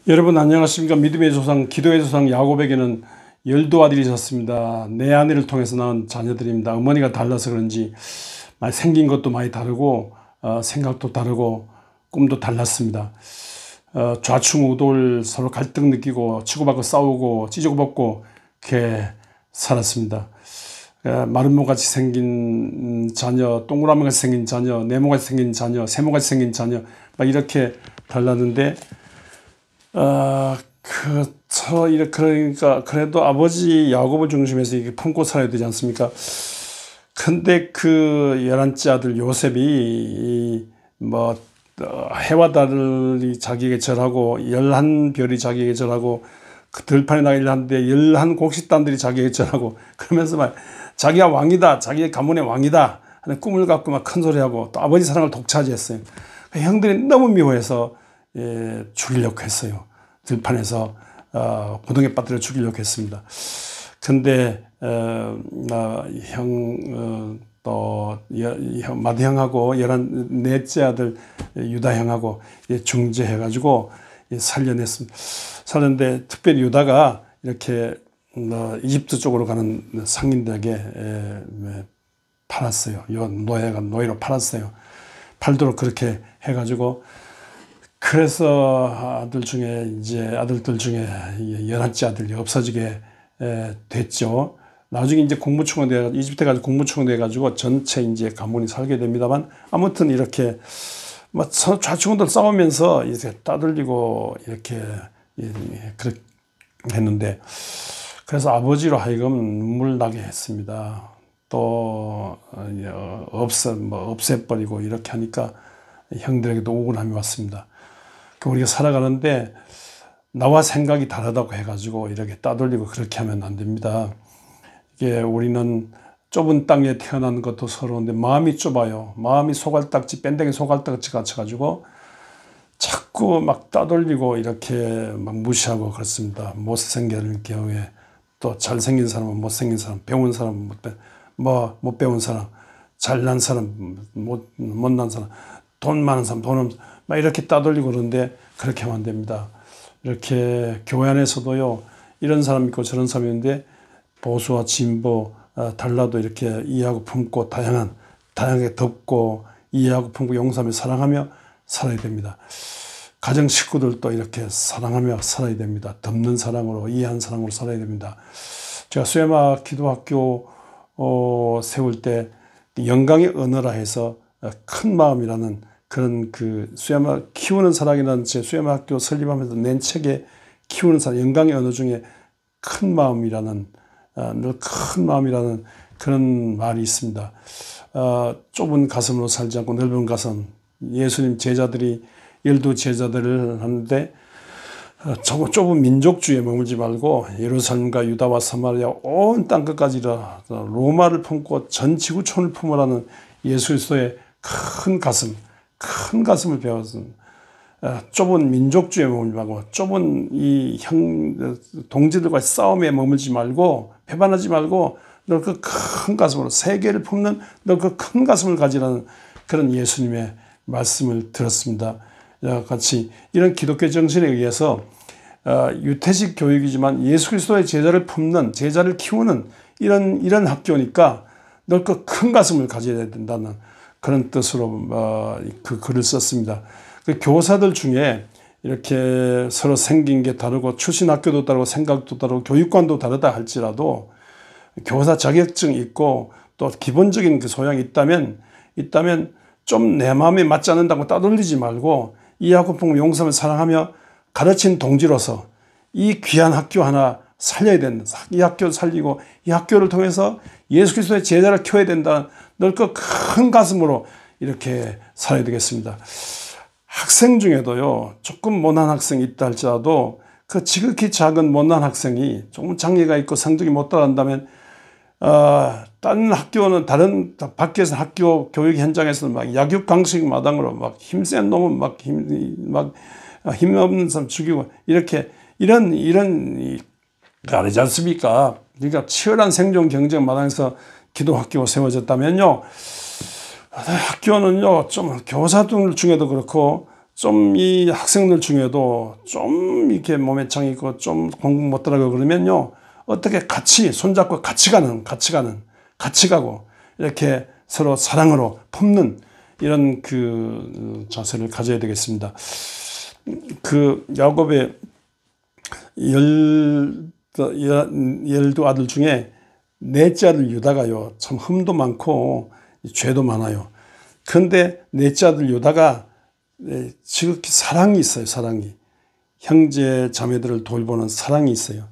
여러분 안녕하십니까. 믿음의 조상 기도의 조상 야곱에게는 12아들이 있었습니다. 네 아내를 통해서 낳은 자녀들입니다. 어머니가 달라서 그런지 생긴 것도 많이 다르고 생각도 다르고 꿈도 달랐습니다. 좌충우돌 서로 갈등 느끼고 치고받고 싸우고 찢고 벗고 그렇게 살았습니다. 마른 몸같이 생긴 자녀, 동그라미같이 생긴 자녀, 네모같이 생긴 자녀, 세모같이 생긴 자녀 막 이렇게 달랐는데 그러니까 그래도 아버지 야곱을 중심해서 이렇게 품고 살아야 되지 않습니까? 근데 그 11째 아들 요셉이 해와 달이 자기에게 절하고 11별이 자기에게 절하고 그 들판에 나가 일하는데 11곡식단들이 자기에게 절하고 그러면서 막 자기가 왕이다, 자기의 가문의 왕이다 하는 꿈을 갖고 막 큰 소리하고 또 아버지 사랑을 독차지했어요. 형들이 너무 미워해서 죽이려고 했어요. 들판에서 고등에 빠뜨려 죽이려고 했습니다. 근데 마디 형하고 14째 아들 유다 형하고 중재해가지고 살려냈습니다. 살렸는데 특별히 유다가 이렇게 이집트 쪽으로 가는 상인들에게 팔았어요. 노예로 팔았어요. 팔도록 그렇게 해가지고 그래서 아들들 중에 11째 아들이 없어지게 됐죠. 나중에 이제 이집트 가서 국무총리 돼가지고 전체 이제 가문이 살게 됩니다만 아무튼 이렇게 좌충우돌 싸우면서 이제 따돌리고 이렇게 그렇게 했는데 그래서 아버지로 하여금 눈물 나게 했습니다. 또 없애버리고 이렇게 하니까 형들에게도 억울함이 왔습니다. 우리가 살아가는데 나와 생각이 다르다고 해가지고 이렇게 따돌리고 그렇게 하면 안 됩니다. 이게 우리는 좁은 땅에 태어난 것도 서러운데 마음이 좁아요. 마음이 소갈딱지, 밴댕이 소갈딱지 갇혀가지고 자꾸 막 따돌리고 이렇게 막 무시하고 그렇습니다. 못생긴 경우에 또 잘생긴 사람은 못생긴 사람, 배운 사람은 못 배운 사람, 잘난 사람, 못난 사람, 돈 많은 사람, 돈 없는 사람 막 이렇게 따돌리고 그러는데 그렇게 하면 안 됩니다. 이렇게 교회 안에서도요 이런 사람 있고 저런 사람이 있는데 보수와 진보 달라도 이렇게 이해하고 품고 다양하게 덮고 이해하고 품고 용서하며 사랑하며 살아야 됩니다. 가정 식구들도 이렇게 사랑하며 살아야 됩니다. 덮는 사랑으로 이해하는 사랑으로 살아야 됩니다. 제가 수혜막 기도학교 세울 때 영광의 언어라 해서 큰 마음이라는 그런 수야막 키우는 사랑이라는 제 수야막 학교 설립하면서 낸 책에 키우는 사랑, 영광의 언어 중에 큰 마음이라는 늘 큰 마음이라는 그런 말이 있습니다. 좁은 가슴으로 살지 않고 넓은 가슴. 예수님 제자들이 12제자들을 하는데 좁은 민족주의에 머물지 말고 예루살렘과 유다와 사마리아 온 땅끝까지라 로마를 품고 전 지구촌을 품으라는 예수 그리스도의 큰 가슴을 배웠습니다. 좁은 민족주의에 머물지 말고 좁은 동지들과 싸움에 머물지 말고 배반하지 말고 너 그 큰 가슴으로 세계를 품는 너 그 큰 가슴을 가지라는 그런 예수님의 말씀을 들었습니다. 같이 이런 기독교 정신에 의해서 유태식 교육이지만 예수 그리스도의 제자를 품는 제자를 키우는 이런 학교니까 너 그 큰 가슴을 가져야 된다는 그런 뜻으로 그 글을 썼습니다. 그 교사들 중에 이렇게 서로 생긴 게 다르고 출신 학교도 다르고 생각도 다르고 교육관도 다르다 할지라도 교사 자격증이 있고 또 기본적인 그 소양이 있다면 좀 내 마음에 맞지 않는다고 따돌리지 말고 이해하고 품고 용서하며 사랑하며 가르친 동지로서 이 귀한 학교 하나 살려야 된다. 이 학교를 살리고 이 학교를 통해서 예수 그리스도의 제자를 키워야 된다. 늘 그 큰 가슴으로 이렇게 살아야 되겠습니다. 학생 중에도요, 조금 못난 학생이 있다 할지라도 그 지극히 작은 못난 학생이 조금 장애가 있고 성적이 못 따라간다면 다른 학교는 밖에서 학교 교육 현장에서는 막 약육강식 마당으로 막 힘센 놈은 힘없는 사람 죽이고 이렇게 이런 다르지 않습니까? 그러니까 치열한 생존 경쟁 마당에서 기도학교가 세워졌다면요, 학교는요 좀 교사들 중에도 그렇고 좀 이 학생들 중에도 좀 이렇게 몸에 창이 있고 좀 공부 못하라고 그러면요, 어떻게 같이 손잡고 같이 가고 이렇게 서로 사랑으로 품는 이런 그 자세를 가져야 되겠습니다. 그 야곱의 12 아들 중에 넷째 아들 유다가요, 참 흠도 많고 죄도 많아요. 그런데 넷째 아들 유다가 지극히 사랑이 있어요. 사랑이, 형제 자매들을 돌보는 사랑이 있어요.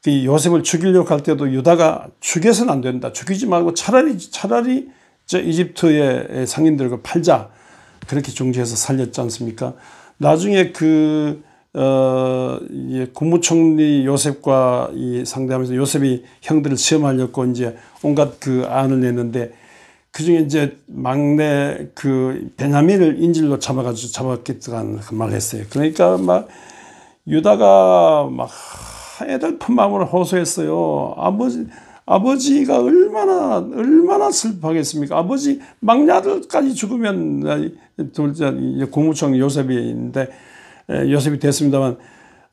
그 요셉을 죽이려고 할 때도 유다가 죽여서는 안 된다, 죽이지 말고 차라리 저 이집트의 상인들과 팔자, 그렇게 중지해서 살렸지 않습니까? 나중에 국무총리 요셉과 상대하면서 요셉이 형들을 시험하려고 이제 온갖 그 안을 냈는데, 그 중에 이제 막내 그 베냐민을 인질로 잡았겠다는 그 말을 했어요. 그러니까 막 유다가 막 애달픈 마음으로 호소했어요. 아버지가 얼마나 슬퍼하겠습니까? 아버지 막내 아들까지 죽으면, 국무총리 요셉인데, 요셉이 됐습니다만,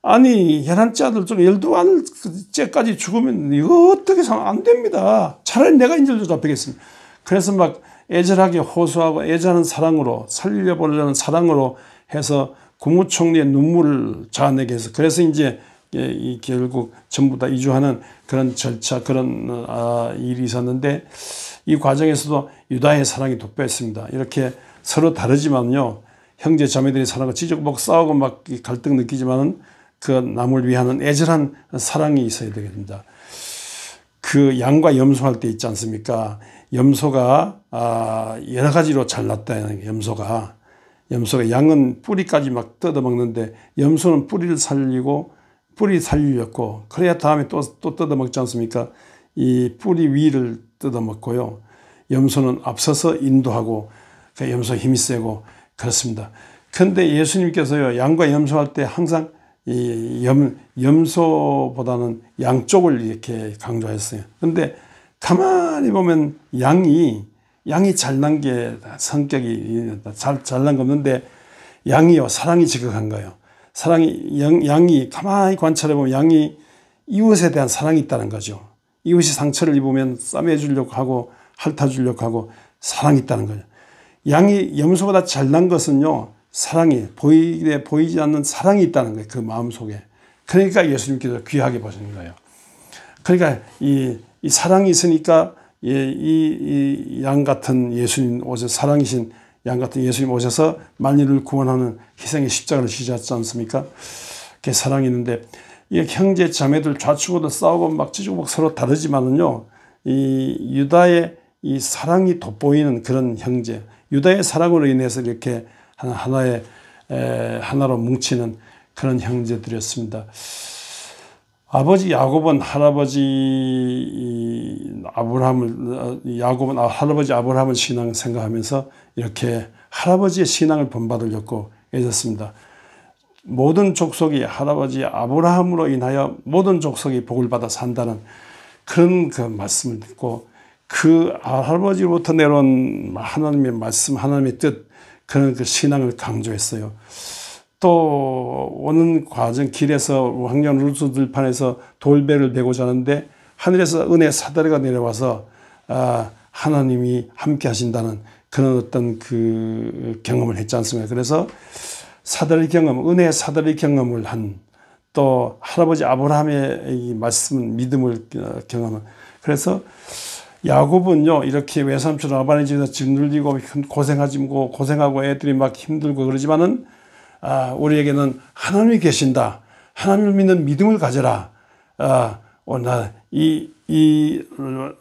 아니 11째 아들 중 12아들째까지 죽으면 이거 어떻게 안 됩니다. 차라리 내가 인질로 잡히겠습니다. 그래서 막 애절하게 호소하고 애절한 사랑으로, 살려보려는 사랑으로 해서 국무총리의 눈물을 자아내게 해서, 그래서 이제 결국 전부 다 이주하는 그런 절차, 그런 일이 있었는데, 이 과정에서도 유다의 사랑이 돋보였습니다. 이렇게 서로 다르지만요, 형제 자매들이 사랑하고 찌적먹고 싸우고 막 갈등 느끼지만은 그 남을 위하는 애절한 사랑이 있어야 됩니다. 그 양과 염소할 때 있지 않습니까? 염소가 여러 가지로 잘났다. 염소가 양은 뿌리까지 막 뜯어먹는데, 염소는 뿌리를 살리려고 그래야 다음에 또 뜯어먹지 않습니까? 이 뿌리 위를 뜯어먹고요, 염소는 앞서서 인도하고, 그 염소 힘이 세고 그렇습니다. 그런데 예수님께서요, 양과 염소할 때 항상 이 염소보다는 양 쪽을 이렇게 강조했어요. 그런데 가만히 보면 양이 잘난 게 성격이 잘난 거 없는데, 양이요, 사랑이 지극한 거예요. 양이 가만히 관찰해 보면 양이 이웃에 대한 사랑이 있다는 거죠. 이웃이 상처를 입으면 싸매주려고 하고 핥아주려고 하고 사랑이 있다는 거죠. 양이 염소보다 잘난 것은요, 사랑이 보이지 않는 사랑이 있다는 거예요. 그 마음속에. 그러니까 예수님께서 귀하게 보시는 거예요. 그러니까 이 사랑이 있으니까 이 양 같은 예수님 오셔서, 사랑이신 양 같은 예수님 오셔서 만민을 구원하는 희생의 십자가를 지셨지 않습니까? 그게 사랑이 있는데, 이 형제 자매들 좌측으로 싸우고 막 찢고 막 서로 다르지만은요, 이 유다의 이 사랑이 돋보이는 그런 형제, 유다의 사랑으로 인해서 이렇게 하나로 뭉치는 그런 형제들이었습니다. 아버지 야곱은 할아버지 아브라함을 신앙 생각하면서 이렇게 할아버지의 신앙을 본받으려고 애썼습니다. 모든 족속이 할아버지 아브라함으로 인하여 모든 족속이 복을 받아 산다는 그런 그 말씀을 듣고, 그 할아버지로부터 내려온 하나님의 말씀, 하나님의 뜻, 그런 그 신앙을 강조했어요. 또 오는 과정 길에서 황년 루스 들판에서 돌배를 베고자 하는데, 하늘에서 은혜 사다리가 내려와서 하나님이 함께 하신다는 그런 어떤 그 경험을 했지 않습니까? 그래서 사다리 경험, 은혜의 사다리 경험을 한, 또 할아버지 아브라함의 이 말씀, 믿음을 경험한, 그래서 야곱은요, 이렇게 외삼촌 라반의 집에서 짓눌리고 고생하고 애들이 막 힘들고 그러지만은, 우리에게는 하나님이 계신다, 하나님을 믿는 믿음을 가져라. 이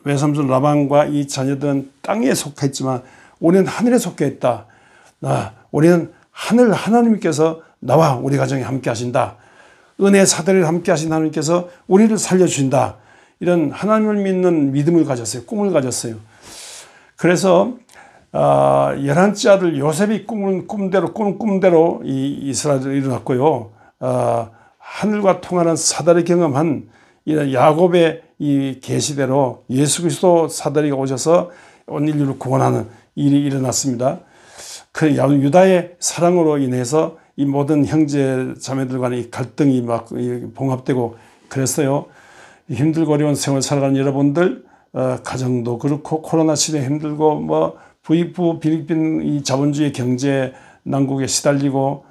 외삼촌 라반과 이 자녀들은 땅에 속했지만 우리는 하늘에 속해 있다. 우리는 하나님께서 나와 우리 가정에 함께 하신다. 은혜의 사다리를 함께 하신 하나님께서 우리를 살려주신다. 이런 하나님을 믿는 믿음을 가졌어요. 꿈을 가졌어요. 그래서 11째 아들 요셉이 꾸는 꿈대로 이 이스라엘을 일어났고요. 하늘과 통하는 사다리 경험한 이런 야곱의 이 계시대로 예수 그리스도 사다리가 오셔서 온 인류를 구원하는 일이 일어났습니다. 그 유다의 사랑으로 인해서 이 모든 형제 자매들 간의 이 갈등이 막 봉합되고 그랬어요. 힘들고 어려운 생활 살아가는 여러분들, 가정도 그렇고 코로나 시대 힘들고 뭐 부익부 필리핀 이 자본주의 경제 난국에 시달리고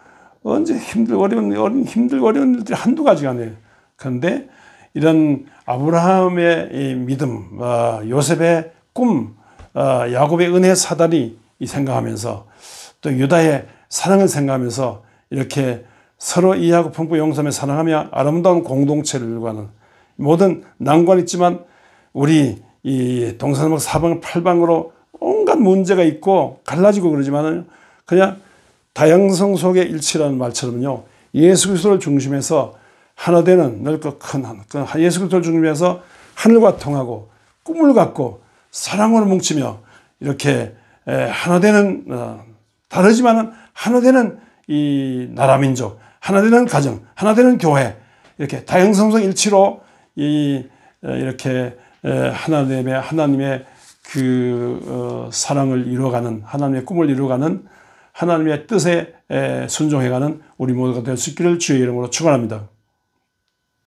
언제 힘들고 어려운 일들이 한두 가지가 아니에요. 그런데 이런 아브라함의 이 믿음, 요셉의 꿈, 야곱의 은혜 사다리 생각하면서 또 유다의 사랑을 생각하면서 이렇게 서로 이해하고 품고 용서하며 사랑하며 아름다운 공동체를 이루어가는 모든 난관이 있지만 우리 이 동서남북 사방 팔방으로 온갖 문제가 있고 갈라지고 그러지만은 그냥 다양성 속의 일치라는 말처럼요. 예수 그리스도를 중심해서 하나 되는 넓고 큰 예수 그리스도를 중심해서 하늘과 통하고 꿈을 갖고 사랑으로 뭉치며 이렇게 하나 되는 다르지만은 하나 되는 이 나라 민족, 하나 되는 가정, 하나 되는 교회 이렇게 다양성적 일치로 이렇게 하나님의 그 사랑을 이루어가는 하나님의 꿈을 이루어가는 하나님의 뜻에 순종해가는 우리 모두가 될 수 있기를 주의 이름으로 축원합니다.